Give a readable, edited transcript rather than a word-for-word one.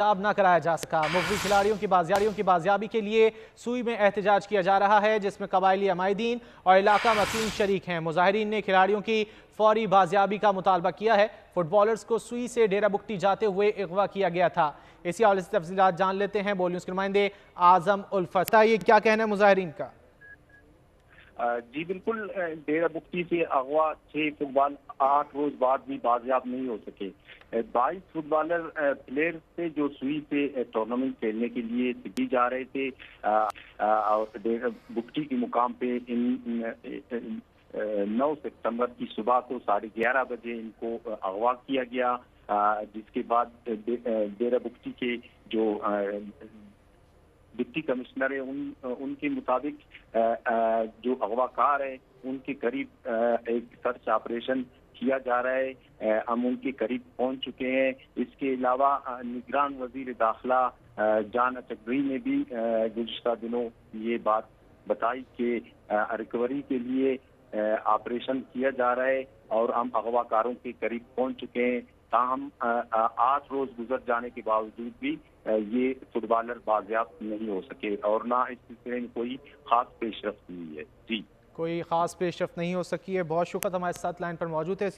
نہ کرایا جا سکا۔ مغوی کھلاڑیوں کی بازیابی کے لیے سوئی میں احتجاج کیا جا رہا ہے، جس میں قبائلی عمائدین اور علاقہ مکین شریک ہیں۔ مظاہرین نے کھلاڑیوں کی فوری بازیابی کا مطالبہ کیا ہے۔ فٹ بالرز کو سوئی سے ڈیرہ بگٹی جاتے ہوئے اغوا کیا گیا تھا۔ اسی حوالے سے تفصیلات جان لیتے ہیں بول نیوز کے نمائندے اعظم الفت۔ یہ کیا کہنا ہے مظاہرین کا؟ جی بالکل، ڈیرہ بگٹی سے اغوا 6 فٹ بال 8 روز بعد بھی بازیاب نہیں ہو سکے۔ 22 فٹ بالر پلیئر تھے جو سوئی سے ٹورنامنٹ کھیلنے کے لیے سٹی جا رہے تھے، اور ڈیرہ بگٹی کے مقام پہ 9 ستمبر کی صبح کو 11:30 بجے ان کو اغوا کیا گیا، جس کے بعد ڈیرہ بگٹی کے جو ڈپٹی کمشنر ہے ان کے مطابق جو اغوا کار ہے ان کے قریب ایک سرچ آپریشن کیا جا رہا ہے۔ ہم ان کے قریب پہنچ چکے ہیں۔ اس کے علاوہ نگران وزیر داخلہ جان اچکری نے بھی گزشتہ دنوں یہ بات بتائی کہ ریکوری کے لیے آپریشن کیا جا رہا ہے اور ہم اغوا کاروں کے قریب پہنچ چکے ہیں۔ تاہم 8 روز گزر جانے کے باوجود بھی یہ فٹ بالر بازیاب نہیں ہو سکے اور نہ اس سلسلے میں کوئی خاص پیش رفت ہوئی ہے۔ جی کوئی خاص پیش رفت نہیں ہو سکی ہے۔ بہت شکریہ، ہمارے ساتھ لائن پر موجود ہے